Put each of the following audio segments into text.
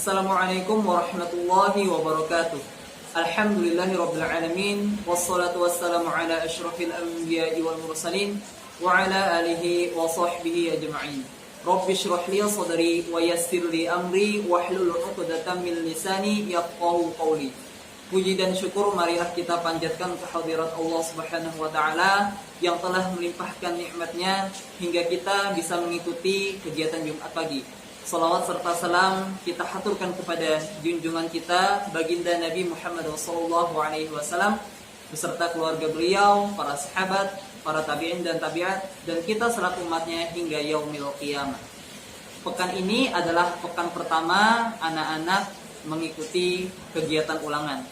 Assalamualaikum warahmatullahi wabarakatuh. Alhamdulillahirabbil alamin wassalatu wassalamu ala asyrafil anbiya'i wal mursalin wa ala alihi wa sahbihi ajma'in. Rabbi shrah li sadri wa yassir li amri wahlul 'uqdatam min lisani yafqahu qawli. Puji dan syukur marilah kita panjatkan kehadirat Allah Subhanahu wa taala yang telah melimpahkan nikmat-Nya hingga kita bisa mengikuti kegiatan Jumat pagi. Salawat serta salam kita haturkan kepada junjungan kita baginda Nabi Muhammad SAW beserta keluarga beliau, para sahabat, para tabi'in dan tabi'at, dan kita selaku umatnya hingga yaumil qiyamah. Pekan ini adalah pekan pertama anak-anak mengikuti kegiatan ulangan.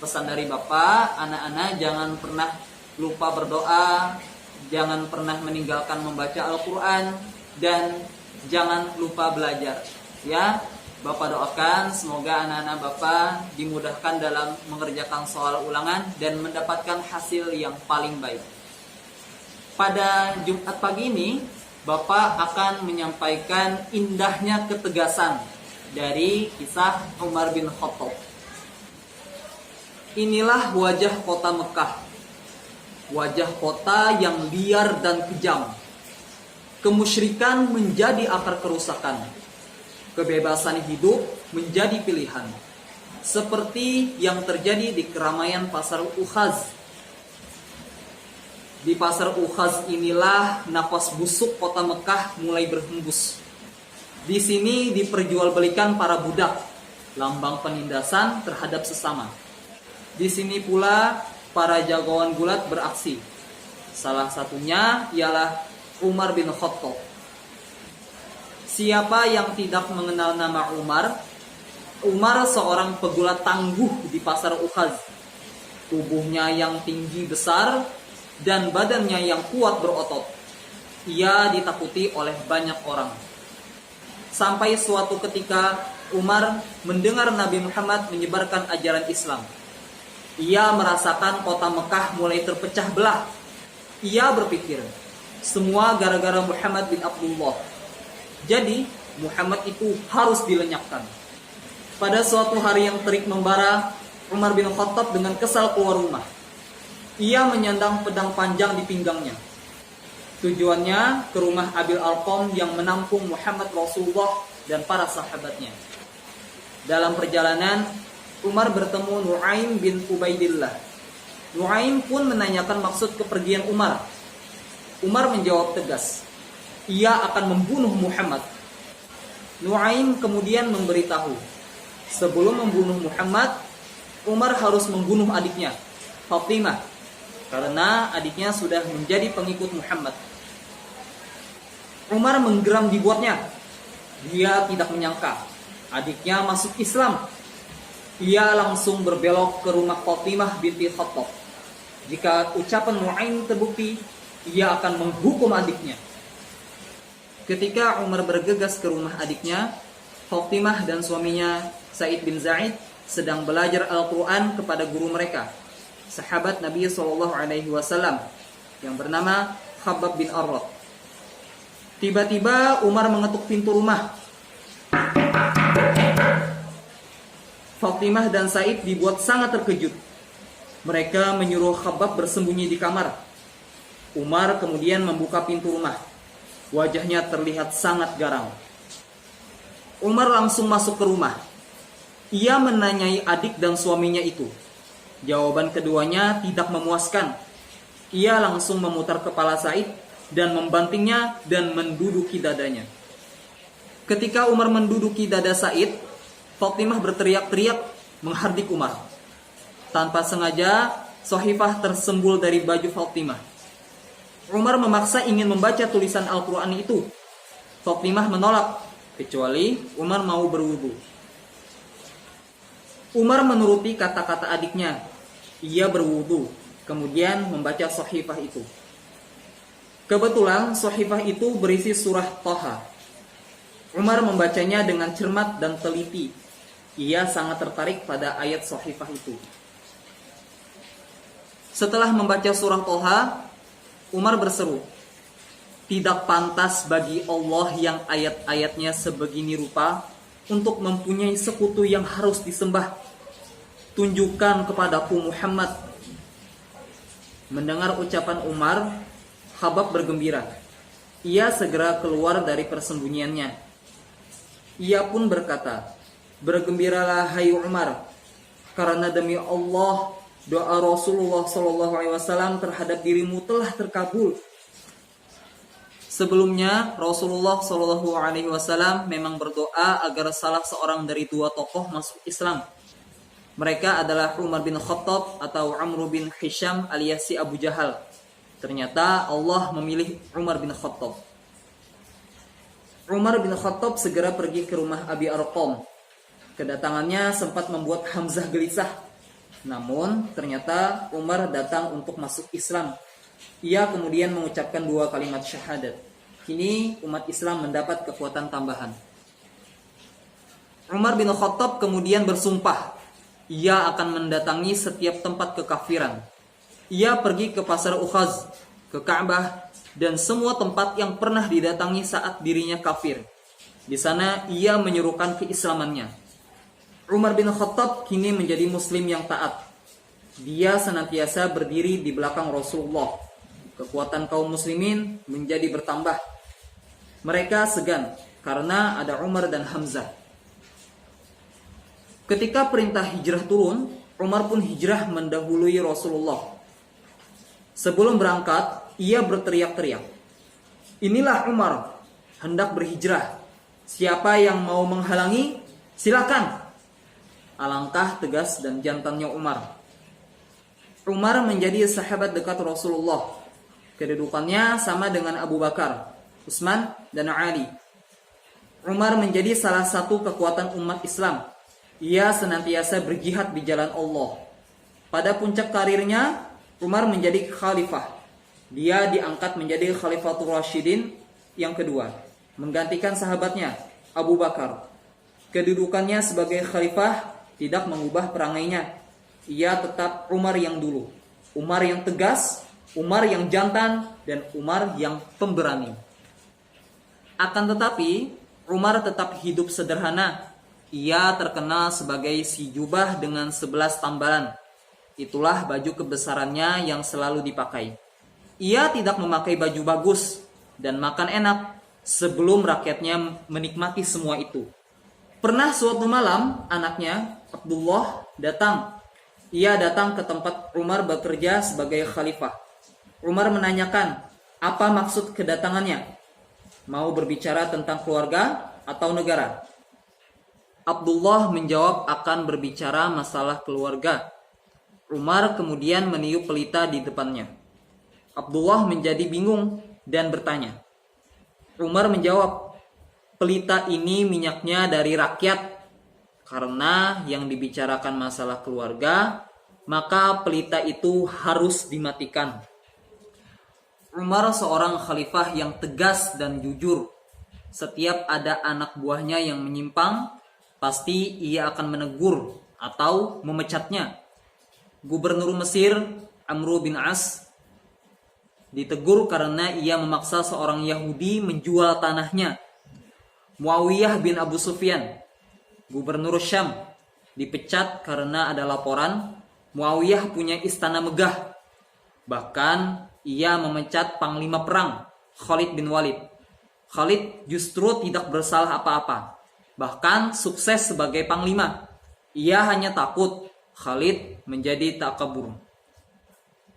Pesan dari Bapak, anak-anak jangan pernah lupa berdoa, jangan pernah meninggalkan membaca Al-Quran, dan jangan lupa belajar. Ya, Bapak doakan semoga anak-anak Bapak dimudahkan dalam mengerjakan soal ulangan dan mendapatkan hasil yang paling baik. Pada Jumat pagi ini, Bapak akan menyampaikan indahnya ketegasan dari kisah Umar bin Khattab. Inilah wajah kota Mekah. Wajah kota yang liar dan kejam. Kemusyrikan menjadi akar kerusakan. Kebebasan hidup menjadi pilihan. Seperti yang terjadi di keramaian pasar Ukhaz. Di pasar Ukhaz inilah nafas busuk kota Mekah mulai berhembus. Di sini diperjualbelikan para budak, lambang penindasan terhadap sesama. Di sini pula para jagoan gulat beraksi. Salah satunya ialah Umar bin Khattab. Siapa yang tidak mengenal nama Umar? Umar seorang pegulat tangguh di pasar Ukhaz. Tubuhnya yang tinggi besar dan badannya yang kuat berotot. Ia ditakuti oleh banyak orang. Sampai suatu ketika Umar mendengar Nabi Muhammad menyebarkan ajaran Islam. Ia merasakan kota Mekah mulai terpecah belah. Ia berpikir, semua gara-gara Muhammad bin Abdullah. Jadi Muhammad itu harus dilenyapkan. Pada suatu hari yang terik membara, Umar bin Khattab dengan kesal keluar rumah. Ia menyandang pedang panjang di pinggangnya. Tujuannya ke rumah Abil Arqam yang menampung Muhammad Rasulullah dan para sahabatnya. Dalam perjalanan, Umar bertemu Nu'aim bin Ubaidillah. Nu'aim pun menanyakan maksud kepergian Umar. Umar menjawab tegas, ia akan membunuh Muhammad. Nu'aim kemudian memberitahu, sebelum membunuh Muhammad, Umar harus membunuh adiknya, Fatimah, karena adiknya sudah menjadi pengikut Muhammad. Umar menggeram dibuatnya. Dia tidak menyangka adiknya masuk Islam. Ia langsung berbelok ke rumah Fatimah binti Khattab. Jika ucapan Nu'aim terbukti, ia akan menghukum adiknya. Ketika Umar bergegas ke rumah adiknya, Fatimah dan suaminya Sa'id bin Zaid sedang belajar Al-Quran kepada guru mereka, sahabat Nabi SAW yang bernama Khabbab bin Arad. Tiba-tiba Umar mengetuk pintu rumah. Fatimah dan Sa'id dibuat sangat terkejut. Mereka menyuruh Khabbab bersembunyi di kamar. Umar kemudian membuka pintu rumah. Wajahnya terlihat sangat garang. Umar langsung masuk ke rumah. Ia menanyai adik dan suaminya itu. Jawaban keduanya tidak memuaskan. Ia langsung memutar kepala Sa'id dan membantingnya dan menduduki dadanya. Ketika Umar menduduki dada Sa'id, Fatimah berteriak-teriak menghardik Umar. Tanpa sengaja, sahifah tersembul dari baju Fatimah. Umar memaksa ingin membaca tulisan Al-Quran itu. Fatimah menolak, kecuali Umar mau berwudu. Umar menuruti kata-kata adiknya. Ia berwudu, kemudian membaca sahifah itu. Kebetulan sahifah itu berisi surah Thaha. Umar membacanya dengan cermat dan teliti. Ia sangat tertarik pada ayat sahifah itu. Setelah membaca surah Thaha, Umar berseru, tidak pantas bagi Allah yang ayat-ayatnya sebegini rupa untuk mempunyai sekutu yang harus disembah. Tunjukkan kepadaku Muhammad. Mendengar ucapan Umar, Khabbab bergembira. Ia segera keluar dari persembunyiannya. Ia pun berkata, "Bergembiralah hai Umar, karena demi Allah doa Rasulullah SAW terhadap dirimu telah terkabul." Sebelumnya Rasulullah SAW memang berdoa agar salah seorang dari dua tokoh masuk Islam. Mereka adalah Umar bin Khattab atau Amr bin Hisham alias si Abu Jahal. Ternyata Allah memilih Umar bin Khattab. Umar bin Khattab segera pergi ke rumah Abi Arqam. Kedatangannya sempat membuat Hamzah gelisah. Namun ternyata Umar datang untuk masuk Islam. Ia kemudian mengucapkan 2 kalimat syahadat. Kini umat Islam mendapat kekuatan tambahan. Umar bin Khattab kemudian bersumpah, ia akan mendatangi setiap tempat kekafiran. Ia pergi ke pasar Ukhaz, ke Ka'bah, dan semua tempat yang pernah didatangi saat dirinya kafir. Di sana ia menyerukan keislamannya. Umar bin Khattab kini menjadi muslim yang taat. Dia senantiasa berdiri di belakang Rasulullah. Kekuatan kaum muslimin menjadi bertambah. Mereka segan karena ada Umar dan Hamzah. Ketika perintah hijrah turun, Umar pun hijrah mendahului Rasulullah. Sebelum berangkat, ia berteriak-teriak, "Inilah Umar, hendak berhijrah. Siapa yang mau menghalangi, silakan." Alangkah tegas dan jantannya Umar. Umar menjadi sahabat dekat Rasulullah. Kedudukannya sama dengan Abu Bakar, Utsman, dan Ali. Umar menjadi salah satu kekuatan umat Islam. Ia senantiasa berjihad di jalan Allah. Pada puncak karirnya, Umar menjadi khalifah. Dia diangkat menjadi Khalifatul Rasyidin yang kedua, menggantikan sahabatnya Abu Bakar. Kedudukannya sebagai khalifah tidak mengubah perangainya. Ia tetap Umar yang dulu. Umar yang tegas, Umar yang jantan, dan Umar yang pemberani. Akan tetapi, Umar tetap hidup sederhana. Ia terkenal sebagai si jubah dengan 11 tambalan. Itulah baju kebesarannya yang selalu dipakai. Ia tidak memakai baju bagus dan makan enak sebelum rakyatnya menikmati semua itu. Pernah suatu malam, anaknya, Abdullah, datang. Ia datang ke tempat Umar bekerja sebagai khalifah. Umar menanyakan, apa maksud kedatangannya? Mau berbicara tentang keluarga atau negara? Abdullah menjawab akan berbicara masalah keluarga. Umar kemudian meniup pelita di depannya. Abdullah menjadi bingung dan bertanya. Umar menjawab, pelita ini minyaknya dari rakyat. Karena yang dibicarakan masalah keluarga, maka pelita itu harus dimatikan. Umar seorang khalifah yang tegas dan jujur. Setiap ada anak buahnya yang menyimpang, pasti ia akan menegur atau memecatnya. Gubernur Mesir, Amr bin As, ditegur karena ia memaksa seorang Yahudi menjual tanahnya. Muawiyah bin Abu Sufyan, Gubernur Syam, dipecat karena ada laporan Muawiyah punya istana megah. Bahkan ia memecat panglima perang Khalid bin Walid. Khalid justru tidak bersalah apa-apa, bahkan sukses sebagai panglima. Ia hanya takut Khalid menjadi takabur.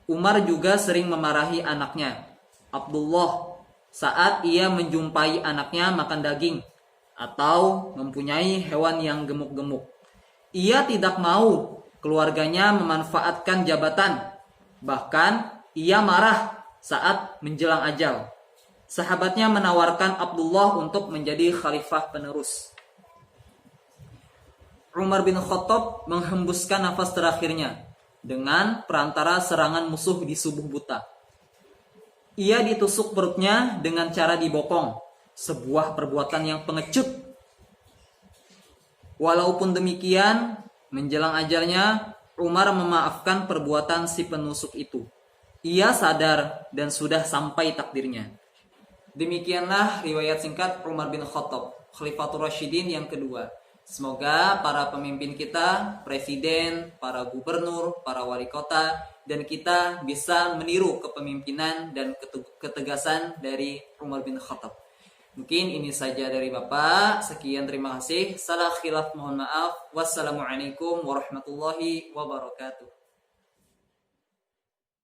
Umar juga sering memarahi anaknya, Abdullah, saat ia menjumpai anaknya makan daging atau mempunyai hewan yang gemuk-gemuk. Ia tidak mau keluarganya memanfaatkan jabatan. Bahkan ia marah saat menjelang ajal. Sahabatnya menawarkan Abdullah untuk menjadi khalifah penerus. Umar bin Khattab menghembuskan nafas terakhirnya dengan perantara serangan musuh di subuh buta. Ia ditusuk perutnya dengan cara dibopong, sebuah perbuatan yang pengecut. Walaupun demikian, menjelang ajalnya, Umar memaafkan perbuatan si penusuk itu. Ia sadar dan sudah sampai takdirnya. Demikianlah riwayat singkat Umar bin Khattab, Khalifatur Rasyidin yang kedua. Semoga para pemimpin kita, presiden, para gubernur, para wali kota, dan kita bisa meniru kepemimpinan dan ketegasan dari Umar bin Khattab. Mungkin ini saja dari Bapak. Sekian, terima kasih. Salah khilaf mohon maaf. Wassalamualaikum warahmatullahi wabarakatuh.